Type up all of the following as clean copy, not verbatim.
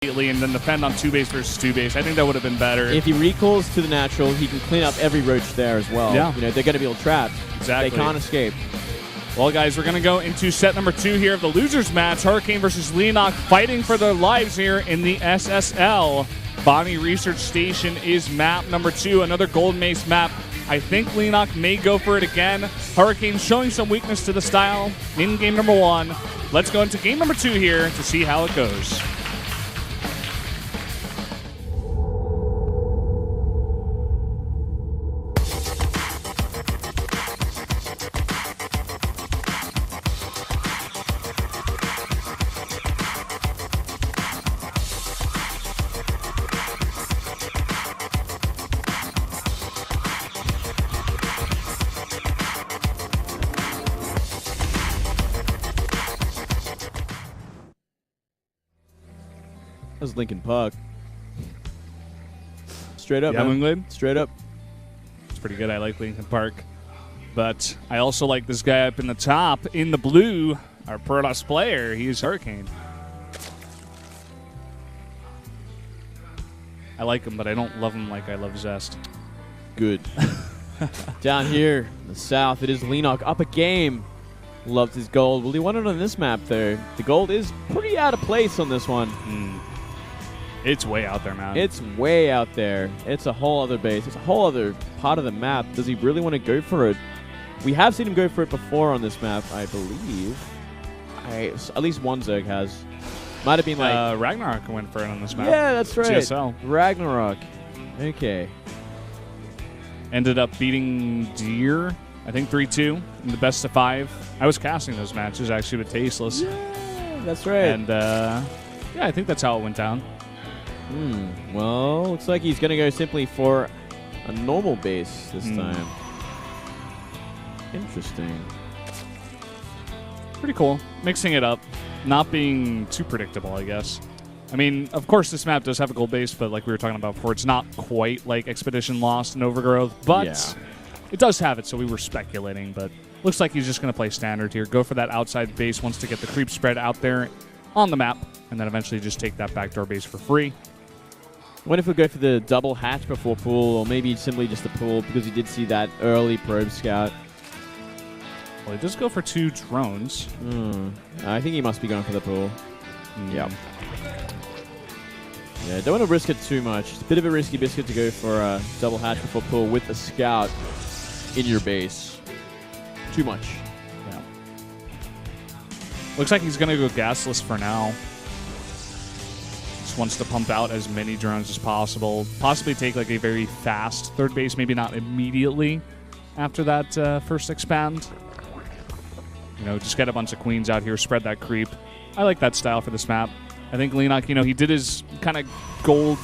immediately and then defend on 2-base versus 2-base. I think that would have been better. If he recalls to the natural, he can clean up every roach there as well. Yeah. You know, they're going to be able trapped. Exactly. They can't escape. Well, guys, we're going to go into set number 2 here of the losers match. Hurricane versus Leenock fighting for their lives here in the SSL. Bonnie Research Station is map number 2, another Gold Mace map. I think Leenock may go for it again. Hurricane showing some weakness to the style in game number 1. Let's go into game number 2 here to see how it goes. That was Lincoln Park. Straight up, Yeah, man. Moonglade? Straight up. It's pretty good. I like Lincoln Park. But I also like this guy up in the top in the blue, our Protoss player. He's Hurricane. I like him, but I don't love him like I love Zest. Good. Down here in the south, it is Leenock up a game. Loves his gold. Will he want it on this map, though? The gold is pretty out of place on this one. It's way out there, man. It's way out there. It's a whole other base. It's a whole other part of the map. Does he really want to go for it? We have seen him go for it before on this map, I believe. At least one Zerg has. Might have been like... Ragnarok went for it on this map. Yeah, that's right. GSL. Ragnarok. Okay. Ended up beating Deer, I think 3-2 in the best of 5. I was casting those matches actually with Tasteless. Yeah, that's right. And yeah, I think that's how it went down. Well, looks like he's going to go simply for a normal base this time. Interesting. Pretty cool. Mixing it up. Not being too predictable, I guess. I mean, of course, this map does have a gold base, but like we were talking about before, it's not quite like Expedition Lost and Overgrowth, but it does have it, so we were speculating, but looks like he's just going to play standard here. Go for that outside base, wants to get the creep spread out there on the map, and then eventually just take that backdoor base for free. What if we go for the double hatch before pool, or maybe simply just the pool, because he did see that early probe scout. Well, he does go for 2 drones. I think he must be going for the pool. Yep. Yeah, don't want to risk it too much. It's a bit of a risky biscuit to go for a double hatch before pool with a scout in your base. Too much. Yeah. Looks like he's going to go gasless for now. Just wants to pump out as many drones as possible. Possibly take like a very fast third base, maybe not immediately after that first expand. You know, just get a bunch of queens out here, spread that creep. I like that style for this map. I think Leenock, you know, he did his kind of gold.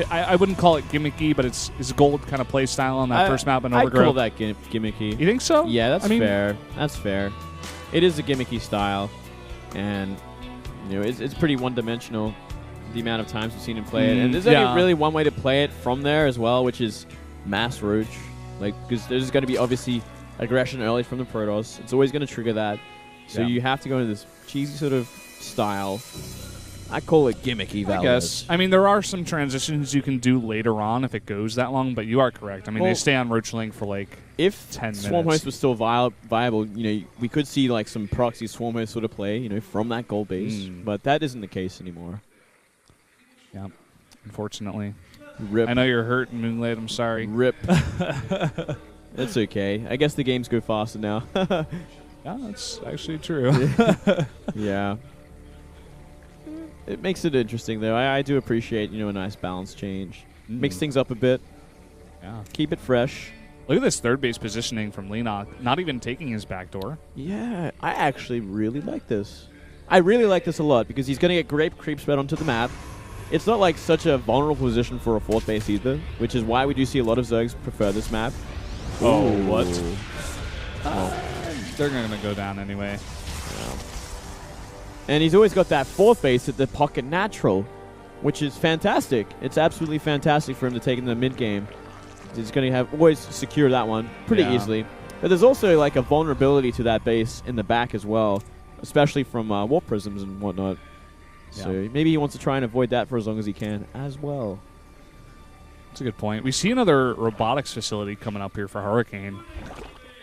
I wouldn't call it gimmicky, but it's his gold kind of play style on that first map in Overgrowth. I call that gimmicky. You think so? Yeah, that's fair. That's fair. It is a gimmicky style, and you know, it's pretty one-dimensional. The amount of times we've seen him play it, and there's only really one way to play it from there as well, which is mass roach. Like, because there's going to be obviously aggression early from the Protoss. It's always going to trigger that. So you have to go into this cheesy sort of style. I call it gimmicky valid. I guess. I mean, there are some transitions you can do later on if it goes that long, but you are correct. I mean, they stay on Roach Link for like 10 minutes. Swarm Host was still viable, you know, we could see like some proxy Swarm Host sort of play, you know, from that gold base. But that isn't the case anymore. Yeah, unfortunately. Rip. I know you're hurt, Moonlight. I'm sorry. Rip. That's okay. I guess the games go faster now. Yeah, that's actually true. Yeah. It makes it interesting, though. I do appreciate, you know, a nice balance change. Mix things up a bit. Yeah. Keep it fresh. Look at this third base positioning from Leenock. Not even taking his backdoor. Yeah, I actually really like this. I really like this a lot because he's going to get great creep spread onto the map. It's not like such a vulnerable position for a fourth base either, which is why we do see a lot of Zergs prefer this map. Oh, what? They're going to go down anyway. Yeah. And he's always got that fourth base at the pocket natural, which is fantastic. It's absolutely fantastic for him to take in the mid game. He's going to have always secure that one pretty easily. But there's also like a vulnerability to that base in the back as well, especially from warp prisms and whatnot. So maybe he wants to try and avoid that for as long as he can as well. That's a good point. We see another robotics facility coming up here for Hurricane.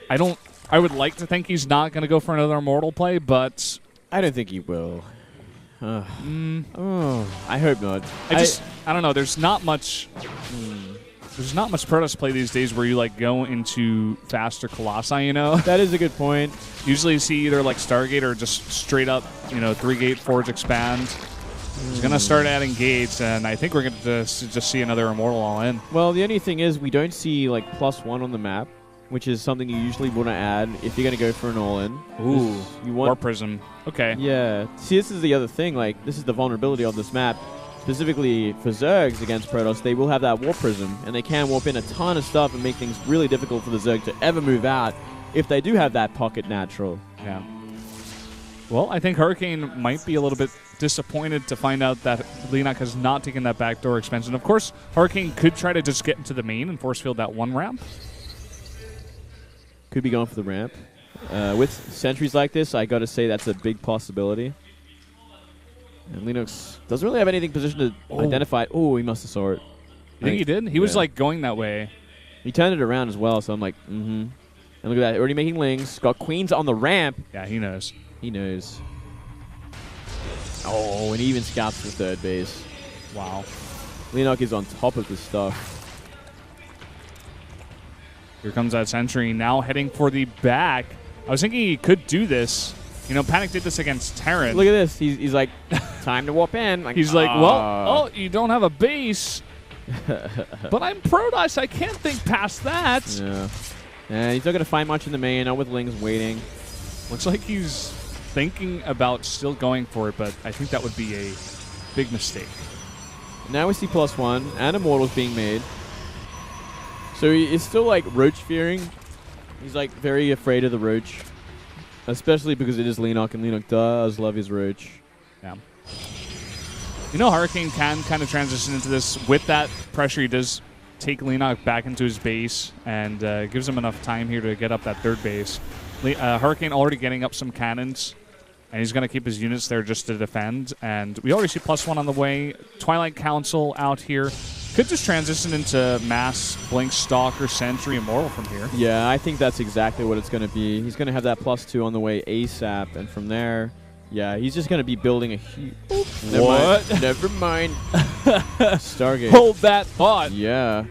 I would like to think he's not going to go for another Immortal play, but I don't think he will. I hope not. I don't know. There's not much. There's not much Protoss play these days where you like go into faster Colossi. You know. That is a good point. Usually you see either like Stargate or just straight up, 3-gate Forge expand. He's gonna start adding gates, and I think we're gonna just see another Immortal all in. Well, the only thing is we don't see like +1 on the map, which is something you usually want to add if you're gonna go for an all-in. Ooh, you want War Prism. Okay. Yeah. See, this is the other thing. Like, this is the vulnerability of this map. Specifically for Zergs against Protoss, they will have that Warp Prism, and they can warp in a ton of stuff and make things really difficult for the Zerg to ever move out if they do have that pocket natural. Yeah. Well, I think Hurricane might be a little bit disappointed to find out that Leenock has not taken that backdoor expansion. Of course, Hurricane could try to just get into the main and force field that one ramp. Could be going for the ramp. With sentries like this, I got to say that's a big possibility. And Leenock doesn't really have anything positioned to identify it. Oh, he must have saw it. You think he did? He was like going that way. He turned it around as well, so I'm like, And look at that, already making lings. Got queens on the ramp. Yeah, he knows. He knows. Oh, and he even scouts the third base. Wow. Leenock is on top of this stuff. Here comes that sentry now heading for the back. I was thinking he could do this. Panic did this against Terran. Look at this. He's like, time to warp in. Like, he's like, well, you don't have a base. But I'm Protoss. I can't think past that. Yeah. And he's not going to find much in the main, not with Lings waiting. Looks like he's thinking about still going for it, but I think that would be a big mistake. Now we see +1 and Immortals being made. So he is still like Roach fearing. He's like very afraid of the Roach. Especially because it is Leenock, and Leenock does love his Roach. Yeah. Hurricane can kind of transition into this. With that pressure, he does take Leenock back into his base and gives him enough time here to get up that third base. Hurricane already getting up some cannons, and he's going to keep his units there just to defend. And we already see +1 on the way. Twilight Council out here. Could just transition into mass Blink Stalker Sentry Immortal from here. Yeah, I think that's exactly what it's going to be. He's going to have that +2 on the way ASAP, and from there, yeah, he's just going to be building a huge... Never mind. Stargate. Hold that thought. Yeah.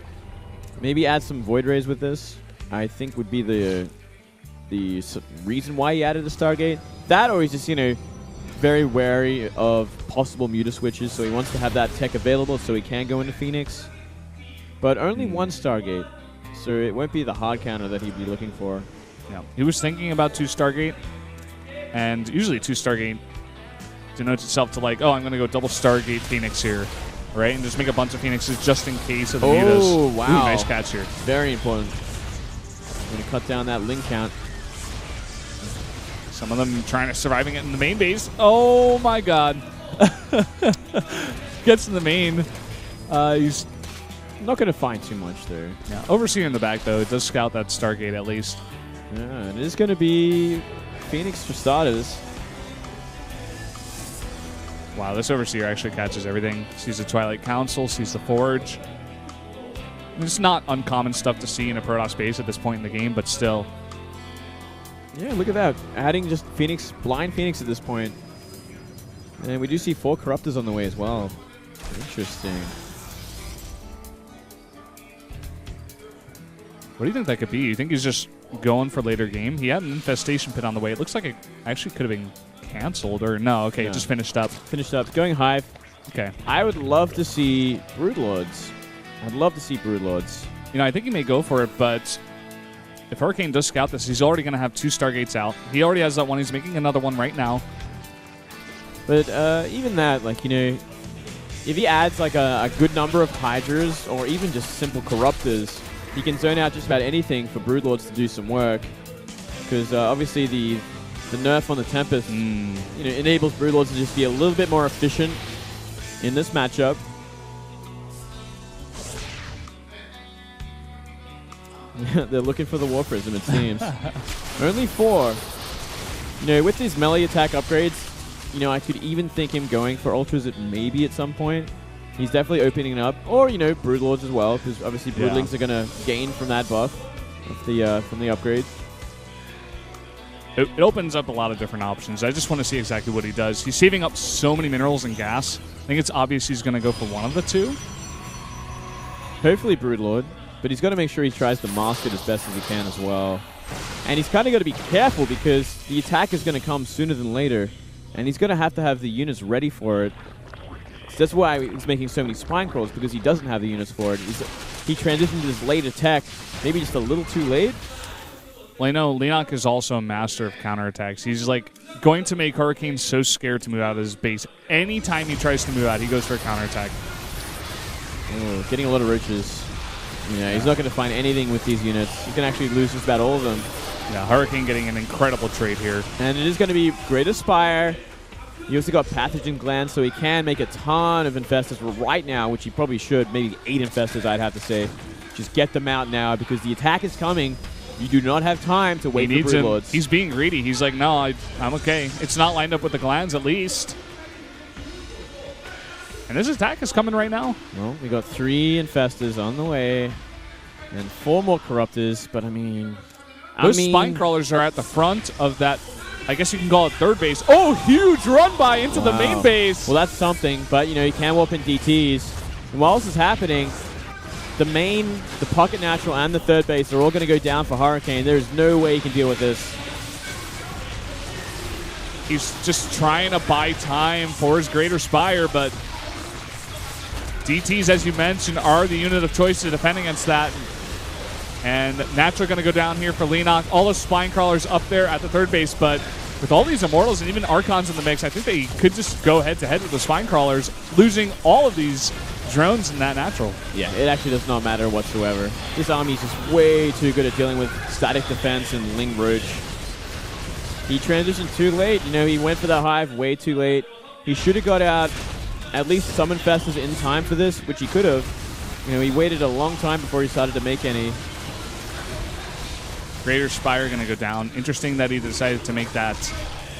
Maybe add some Void Rays with this, I think would be the reason why he added a Stargate. That, or he's just, very wary of possible muta switches, so he wants to have that tech available so he can go into Phoenix. But only one Stargate, so it won't be the hard counter that he'd be looking for. Yeah, he was thinking about 2 Stargate, and usually 2 Stargate denotes itself to like, I'm going to go double Stargate Phoenix here, right? And just make a bunch of Phoenixes just in case of the mutas. Oh, wow. Ooh, nice catch here. Very important. Going to cut down that Ling count. Some of them trying to surviving it in the main base. Oh my god. Gets in the main. He's not going to find too much there. Yeah. Overseer in the back, though. It does scout that Stargate at least. Yeah, and it is going to be Phoenix for starters. Wow, this Overseer actually catches everything. Sees the Twilight Council, sees the Forge. It's not uncommon stuff to see in a Protoss base at this point in the game, but still. Yeah, look at that. Adding just Phoenix, blind Phoenix at this point. And we do see 4 Corruptors on the way as well. Interesting. What do you think that could be? You think he's just going for later game? He had an Infestation Pit on the way. It looks like it actually could have been canceled, or no, okay, it just finished up. Finished up. Going Hive. Okay. I would love to see Broodlords. I'd love to see Broodlords. I think he may go for it, but if Hurricane does scout this, he's already going to have 2 Stargates out. He already has that one. He's making another one right now. But even that, if he adds a good number of Hydras or even just simple Corruptors, he can zone out just about anything for Broodlords to do some work. Because obviously the nerf on the Tempest enables Broodlords to just be a little bit more efficient in this matchup. They're looking for the War Prism, it seems. Only 4. With these melee attack upgrades, you know, I could even think him going for Ultras maybe at some point. He's definitely opening it up. Or, you know, Broodlords as well, because obviously Broodlings are going to gain from that buff from the upgrade. It opens up a lot of different options. I just want to see exactly what he does. He's saving up so many minerals and gas. I think it's obvious he's going to go for one of the two. Hopefully Broodlord, but he's got to make sure he tries to mask it as best as he can as well. And he's kind of got to be careful because the attack is going to come sooner than later, and he's going to have the units ready for it. So that's why he's making so many spine crawls, because he doesn't have the units for it. He transitioned to his late attack, maybe just a little too late. Well, I know Leenock is also a master of counterattacks. He's like going to make Hurricane so scared to move out of his base. Anytime he tries to move out, he goes for a counterattack. Oh, getting a lot of roaches. Yeah, he's not going to find anything with these units. He's going to actually lose just about all of them. Yeah, Hurricane getting an incredible trade here. And it is going to be Great Aspire. He also got Pathogen Gland, so he can make a ton of Infestors right now, which he probably should. Maybe 8 Infestors, I'd have to say. Just get them out now, because the attack is coming. You do not have time to wait for Broodlords. He's being greedy. He's like, no, I'm okay. It's not lined up with the glands, at least. And this attack is coming right now. Well, we got 3 Infestors on the way. And 4 more Corruptors, but I mean... Those spine crawlers are at the front of that, I guess you can call it third base. Oh, huge run by into the main base. Well, that's something, but, you know, you can warp in DTs. And while this is happening... The main, the pocket natural, and the third base are all going to go down for Hurricane. There's no way he can deal with this. He's just trying to buy time for his Greater Spire, but DTs, as you mentioned, are the unit of choice to defend against that. And naturally going to go down here for Leenock. All the spine crawlers up there at the third base, but with all these Immortals and even Archons in the mix, I think they could just go head-to-head with the spine crawlers, losing all of these drones in that natural. Yeah, it actually does not matter whatsoever. This army is just way too good at dealing with static defense and Ling Roach. He transitioned too late. You know, he went for the hive way too late. He should have got out at least some Infestors in time for this, which he could have. You know, he waited a long time before he started to make any. Greater Spire going to go down. Interesting that he decided to make that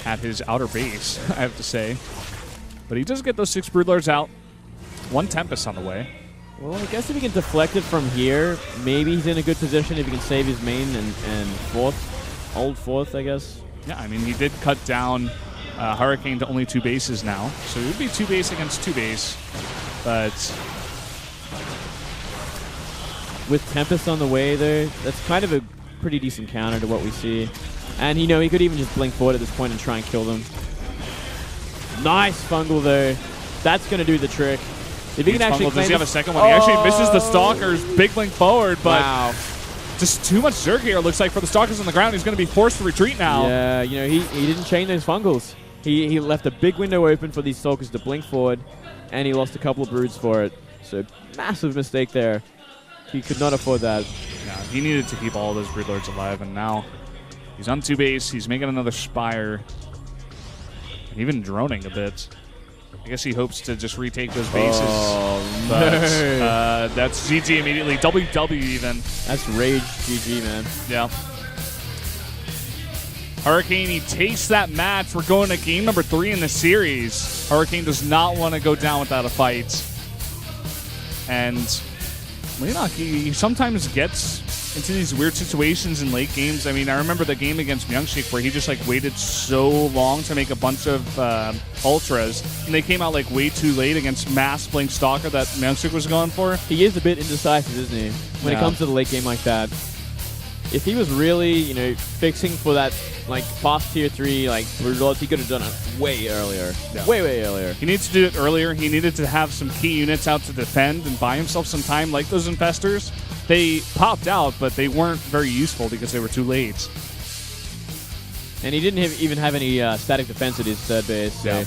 at his outer base, I have to say. But he does get those 6 Broodlords out. 1 Tempest on the way. Well, I guess if he can deflect it from here, maybe he's in a good position if he can save his main and fourth. Old fourth, I guess. Yeah, I mean, he did cut down Hurricane to only 2 bases now. So it would be 2 base against 2 base. But with Tempest on the way there, that's kind of a pretty decent counter to what we see. And, you know, he could even just blink forward at this point and try and kill them. Nice fungal, though. That's going to do the trick. If he can actually does he have a second one? He actually misses the Stalkers. Big blink forward, but just too much Zerg here, looks like, for the Stalkers on the ground. He's going to be forced to retreat now. Yeah, you know, he didn't chain those fungals. He left a big window open for these Stalkers to blink forward, and he lost a couple of broods for it. So, massive mistake there. He could not afford that. Yeah, he needed to keep all of those Broodlords alive, and now he's on 2 base. He's making another Spire. And even droning a bit. I guess he hopes to just retake those bases. Oh, but no. That's GG immediately. WW even. That's rage GG, man. Yeah. Hurricane, he takes that match. We're going to game number 3 in the series. Hurricane does not want to go down without a fight. And Leenock, he sometimes gets into these weird situations in late games. I mean, I remember the game against Myungshik where he just like waited so long to make a bunch of ultras, and they came out like way too late against Mass Blink Stalker that Myungshik was going for. He is a bit indecisive, isn't he? When it comes to the late game like that. If he was really, you know, fixing for that like past tier 3 like results, he could have done it way earlier. Yeah. Way earlier. He needs to do it earlier. He needed to have some key units out to defend and buy himself some time, like those Infestors. They popped out, but they weren't very useful because they were too late. And he didn't even have any static defense at his third base, so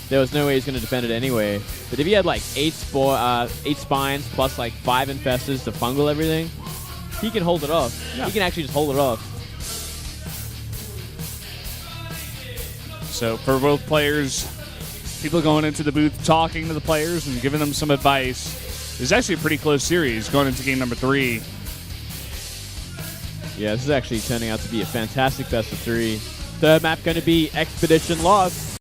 there was no way he's going to defend it anyway. But if he had like 8 spines plus like 5 Infestors to fungal everything, he can hold it off. Yeah. He can actually just hold it off. So for both players, people going into the booth talking to the players and giving them some advice. It's actually a pretty close series going into game number 3. Yeah, this is actually turning out to be a fantastic best of 3. Third map going to be Expedition Lost.